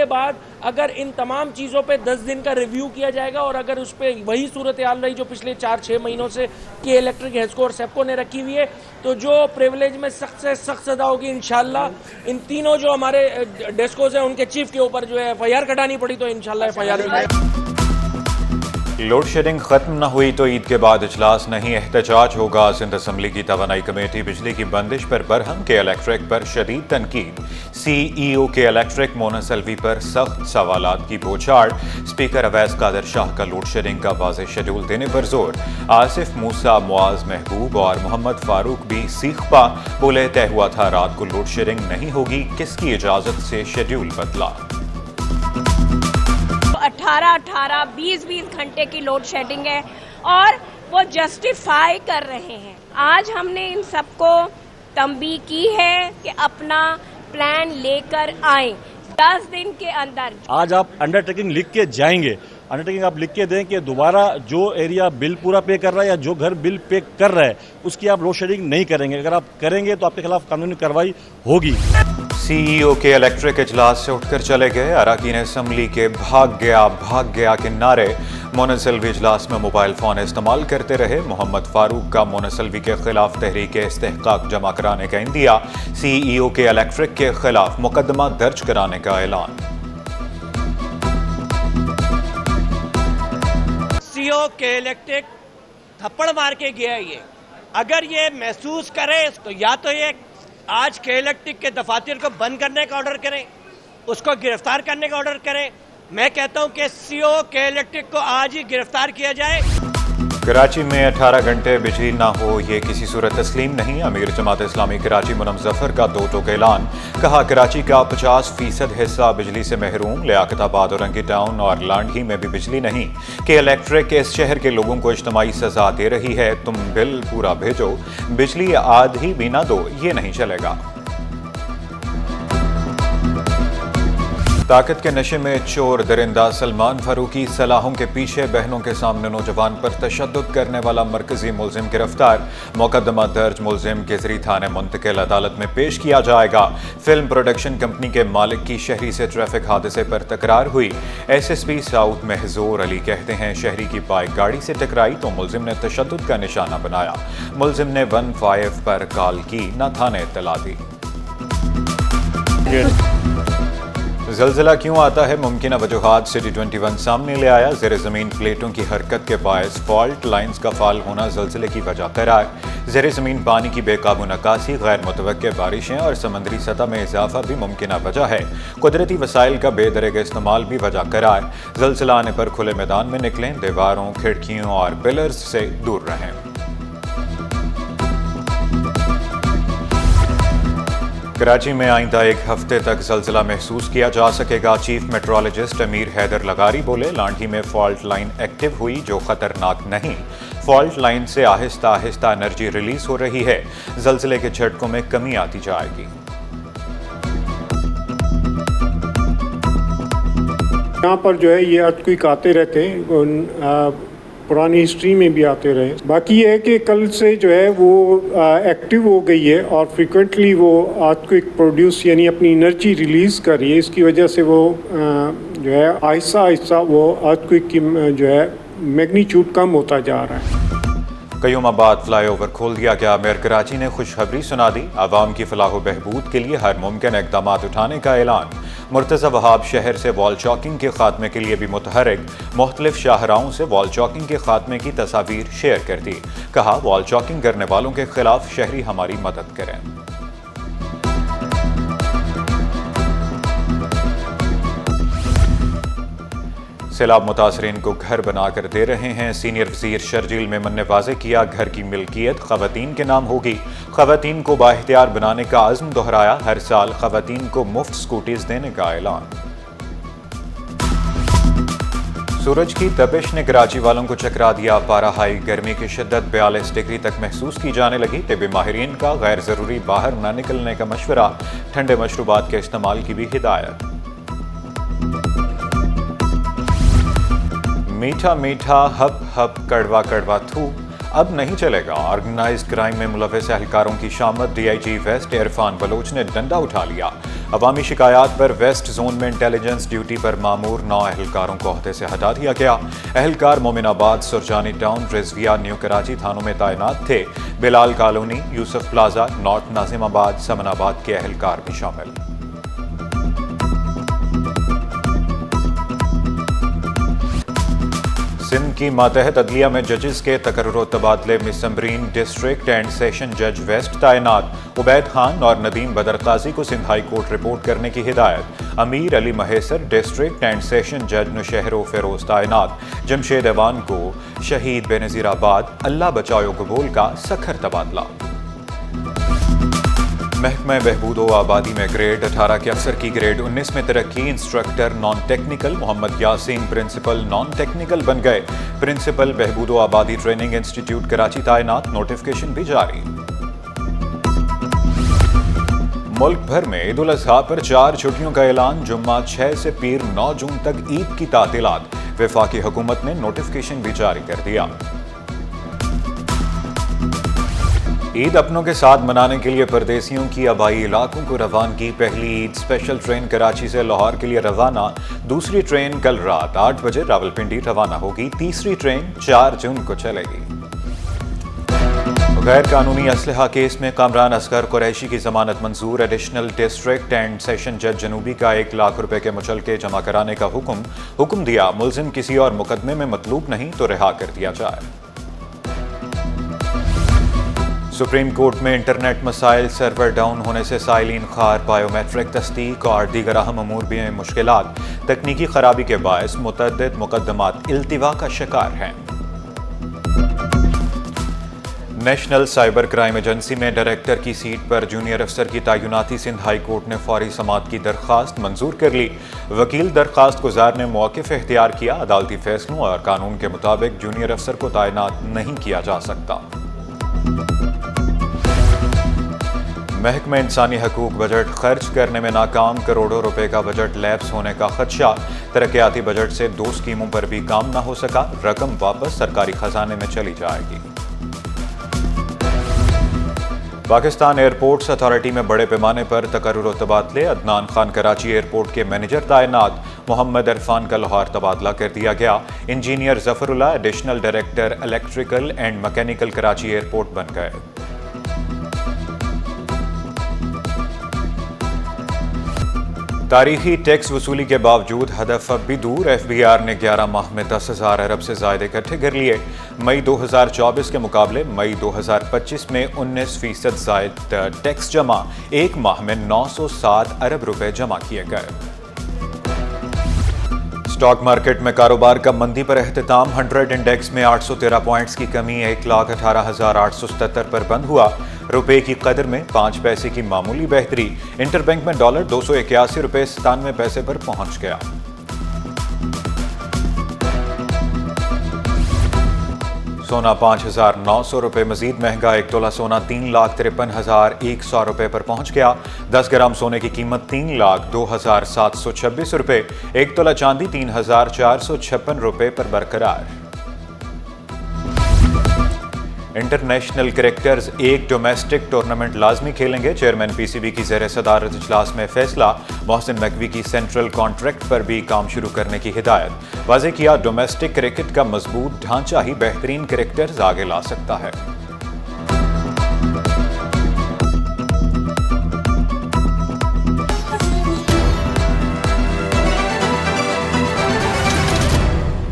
के बाद अगर इन तमाम चीज़ों पे 10 दिन का रिव्यू किया जाएगा और अगर उस पर वही सूरत हाल रही जो पिछले 4-6 महीनों से के इलेक्ट्रिक, हेस्को और सेप्को ने रखी हुई है, तो जो प्रिविलेज में सख्त से सख्त सजा होगी इंशाल्लाह। इन तीनों जो हमारे डेस्कोज हैं उनके चीफ के ऊपर जो है FIR कटानी पड़ी तो इंशाल्लाह FIR भी। लोड शेडिंग खत्म न हुई तो ईद के बाद इजलास नहीं, एहतजाज होगा। सिंध असम्बली की तवानाई कमेटी बिजली की बंदिश पर बरहम, के इलेक्ट्रिक पर शदीद तनकीद। CEO के इलेक्ट्रिक मोनस अलवी पर सख्त सवालात की बौछार। स्पीकर अवैस कादर शाह का लोड शेडिंग का वाज़ेह शेड्यूल देने पर जोर। आसिफ मूसा, मुआज महबूब और मोहम्मद फारूक भी सीख पा, बोले तय हुआ था रात को लोड शेडिंग नहीं होगी, किसकी इजाजत से शेड्यूल बदला। 18-18, 20-20 घंटे की लोड शेडिंग है और वो जस्टिफाई कर रहे हैं। आज हमने इन सबको तंबीह की है कि अपना प्लान लेकर आए 10 दिन के अंदर। आज आप अंडरटेकिंग लिख के जाएंगे, अंडरटेकिंग आप लिख के दें कि दोबारा जो एरिया बिल पूरा पे कर रहा है या जो घर बिल पे कर रहा है उसकी आप लोड शेडिंग नहीं करेंगे। अगर आप करेंगे तो आपके खिलाफ कानूनी कार्रवाई होगी। CEO के इलेक्ट्रिक इजलास से उठकर चले गए। अरकान असम्बली के भाग गया के नारे। मोनस अलवी इजलास में मोबाइल फोन इस्तेमाल करते रहे। मोहम्मद फारूक का मोनस अलवी के खिलाफ तहरीक इस्तेहकाक जमा कराने का इंदिया। CEO के इलेक्ट्रिक के खिलाफ मुकदमा दर्ज कराने का ऐलान। CEO के इलेक्ट्रिक थप्पड़ मार के गया ये, अगर ये महसूस करे तो या तो ये आज के इलेक्ट्रिक के दफातर को बंद करने का ऑर्डर करें, उसको गिरफ्तार करने का ऑर्डर करें। मैं कहता हूं कि CEO के इलेक्ट्रिक को आज ही गिरफ्तार किया जाए। कराची में 18 घंटे बिजली ना हो ये किसी सूरत तस्लीम नहीं। अमीर जमात इस्लामी कराची मुनम जफर का दो टोक ऐलान। कहा कराची का 50% हिस्सा बिजली से महरूम। लियाकताबाद, औरंगी टाउन और लांढी में भी बिजली नहीं। कि इलेक्ट्रिक इस शहर के लोगों को इज्तमाई सजा दे रही है। तुम बिल पूरा भेजो, बिजली आधी भी ना दो, ये नहीं चलेगा। ताकत के नशे में चोर दरिंदा सलमान फारूकी। सलाहों के पीछे बहनों के सामने नौजवान पर तशद्दुद करने वाला मरकजी मुलजिम गिरफ्तार। मुकदमा दर्ज, मुलजिम केसरी थाने मुंतकिल, अदालत में पेश किया जाएगा। फिल्म प्रोडक्शन कंपनी के मालिक की शहरी से ट्रैफिक हादसे पर तकरार हुई। SSP साउथ महजूर अली कहते हैं शहरी की बाइक गाड़ी से टकराई तो मुलजिम ने तशद्दुद का निशाना बनाया। मुलजिम ने 15 पर कॉल की, न थाने इत्तला दी। ज़लज़ला क्यों आता है, मुमकिन वजूहात सिटी 21 सामने ले आया। ज़ेर ज़मीन प्लेटों की हरकत के बायस फॉल्ट लाइन्स का फाल होना ज़लज़ले की वजह करार। ज़ेर ज़मीन पानी की बेकाबू निकासी, गैर मुतवक्के बारिशें और समंदरी सतह में इजाफा भी मुमकिन वजह है। कुदरती वसाइल का बेदरग इस्तेमाल भी वजह करार। ज़लज़ला आने पर खुले मैदान में निकलें, दीवारों, खिड़कियों और पिलर्स से दूर रहें। कराची में आइंदा एक हफ्ते तक ज़लज़ला महसूस किया जा सकेगा। चीफ मेट्रोलॉजिस्ट अमीर हैदर लगारी बोले लांढी में फॉल्ट लाइन एक्टिव हुई जो खतरनाक नहीं। फॉल्ट लाइन से आहिस्ता आहिस्ता एनर्जी रिलीज हो रही है। ज़लज़ले के झटकों में कमी आती जाएगी। यहाँ पर जो है ये अर्थक्वेक आते रहते हैं, पुरानी हिस्ट्री में भी आते रहे। बाकी ये है कि कल से जो है वो एक्टिव हो गई है और फ्रीक्वेंटली वो अर्थक्वेक प्रोड्यूस यानी अपनी एनर्जी रिलीज़ कर रही है। इसकी वजह से वो जो है आहिस्ता आहिस्ता वो अर्थक्वेक की जो है मैग्नीट्यूड कम होता जा रहा है। कयूमाबाद फ्लाईओवर खोल दिया गया। मेयर कराची ने खुशखबरी सुना दी। आवाम की फलाह बहबूद के लिए हर मुमकिन इकदाम उठाने का ऐलान। मुर्तज़ा वहाब शहर से वॉल चॉकिंग के खात्मे के लिए भी मुतहरिक। मुख्तलिफ शाहराहों से वॉल चॉकिंग के खात्मे की तस्वीर शेयर कर दी। कहा वॉल चॉकिंग करने वालों के खिलाफ शहरी हमारी मदद करें। सैलाब मुतासरीन को घर बनाकर दे रहे हैं। सीनियर वज़ीर शर्जील मेमन ने वाज़ेह किया घर की मिल्कियत ख़वातीन के नाम होगी। ख़वातीन को बाइख्तियार बनाने का अज़्म दोहराया। हर साल ख़वातीन को मुफ्त स्कूटीज़ देने का ऐलान। सूरज की तपिश ने कराची वालों को चकरा दिया। पारा हाई, गर्मी की शिद्दत 42 डिग्री तक महसूस की जाने लगी। तिब्बी माहिरीन का गैर ज़रूरी बाहर न निकलने का मशवरा। ठंडे मशरूबात के इस्तेमाल की भी हिदायत। मीठा मीठा हप हप कड़वा कड़वा थू, अब नहीं चलेगा। ऑर्गेनाइज्ड क्राइम में मुलविस एहलकारों की शामत। डीआईजी वेस्ट इरफान बलोच ने डंडा उठा लिया। अवामी शिकायत पर वेस्ट जोन में इंटेलिजेंस ड्यूटी पर मामूर 9 एहलकारों को ओहदे से हटा दिया गया। एहलकार मोमिनाबाद, सुरजानी टाउन, रिजविया, न्यू कराची थानों में तैनात थे। Bilal colony, Yusuf plaza, north Nazimabad, Samanabad के एहलकार भी शामिल। सिंध की मातहत अदलिया में जजेस के तकर्रुर तबादले में समरीन डिस्ट्रिक्ट एंड सेशन जज वेस्ट तैनात। उबैद खान और नदीम बदर काजी को सिंध हाई कोर्ट रिपोर्ट करने की हिदायत। अमीर Ali Mahesar district and session जज नौशहरो फिरोज तैनात। जमशेद अवान को शहीद बेनजीराबाद अल्लाह बचाओ कबूल का सखर तबादला। महकमा बहबूद व आबादी में ग्रेड 18 के अफसर की ग्रेड 19 में तरक्की। Instructor non technical Mohammad Yasin principal non technical बन गए। प्रिंसिपल बहबूद व आबादी ट्रेनिंग इंस्टीट्यूट कराची तैनात। नोटिफिकेशन भी जारी। मुल्क भर में ईद उल अजहा पर 4 छुट्टियों का ऐलान। जुम्मा 6 से पीर 9 जून तक ईद की तातीलात। वफाकी हुकूमत ने नोटिफिकेशन भी जारी कर दिया। ईद अपनों के साथ मनाने के लिए परदेसियों की आबाई इलाकों को रवानगी। पहली ईद स्पेशल ट्रेन कराची से लाहौर के लिए रवाना। दूसरी ट्रेन कल रात 8 बजे रावलपिंडी रवाना होगी। तीसरी ट्रेन 4 जून को चलेगी। गैर कानूनी असलहा केस में कामरान असगर कुरैशी की जमानत मंजूर। एडिशनल डिस्ट्रिक्ट एंड सेशन जज जनूबी का 1 लाख रुपए के मुचलके जमा कराने का हुक्म दिया। मुलजिम किसी और मुकदमे में मतलूब नहीं तो रिहा कर दिया जाए। सुप्रीम कोर्ट में इंटरनेट मसाइल, सर्वर डाउन होने से साइलिन खार, बायोमेट्रिक तस्दीक और दीगर अहम अमूर में मुश्किलात। तकनीकी खराबी के बायस मुतअद्दिद मुकदमात इल्तिवा का शिकार हैं। नेशनल साइबर क्राइम एजेंसी में डायरेक्टर की सीट पर जूनियर अफसर की तैनाती। सिंध हाई कोर्ट ने फौरी समाअत की दरख्वास्त मंजूर कर ली। वकील दरख्वास्त गुजार ने मौक़िफ़ इख्तियार किया। अदालती फैसलों और कानून के मुताबिक जूनियर अफसर को तैनात नहीं किया जा सकता। महकमा इंसानी हकूक बजट खर्च करने में नाकाम। करोड़ों रुपए का बजट लैप्स होने का खदशा। तरक्याती बजट से 2 स्कीमों पर भी काम न हो सका। रकम वापस सरकारी खजाने में चली जाएगी। पाकिस्तान एयरपोर्ट्स अथॉरिटी में बड़े पैमाने पर तकर्रुर तबादले। अदनान खान कराची एयरपोर्ट के मैनेजर तैनात। मोहम्मद इरफान का लाहौर तबादला कर दिया गया। Engineer Zafarullah additional director electrical and mechanical Karachi airport बन गए। तारीखी टैक्स वसूली के बावजूद हदफ अब भी दूर। FBI ने 11 माह में 10,000 अरब से ज़्यादा इकट्ठे कर लिए। मई 2024 के मुकाबले मई 2025 में 19% ज़ायद टैक्स जमा। 1 माह में 907 अरब रुपए जमा किए गए। स्टॉक मार्केट में कारोबार का मंदी पर एहतिताम। 100 इंडेक्स में 813 पॉइंट्स की कमी 1,18,877 पर बंद हुआ। रुपए की कदर में 5 पैसे की मामूली बेहतरी। इंटरबैंक में डॉलर 281 रुपए 97 पैसे पर पहुंच गया। सोना 5,900 रुपए मजीद महंगा। 1 तोला सोना 3,53,100 रुपए पर पहुंच गया। 10 ग्राम सोने की कीमत 3,02,726 रुपए। 1 तोला चांदी 3,456 रुपए पर बरकरार। इंटरनेशनल क्रिकेटर्स एक डोमेस्टिक टूर्नामेंट लाजमी खेलेंगे। चेयरमैन PCB की ज़ेर सदारत इजलास में फैसला। मोहसिन नकवी की सेंट्रल कॉन्ट्रैक्ट पर भी काम शुरू करने की हिदायत। वाज़ेह किया डोमेस्टिक क्रिकेट का मजबूत ढांचा ही बेहतरीन क्रिकेटर्स आगे ला सकता है।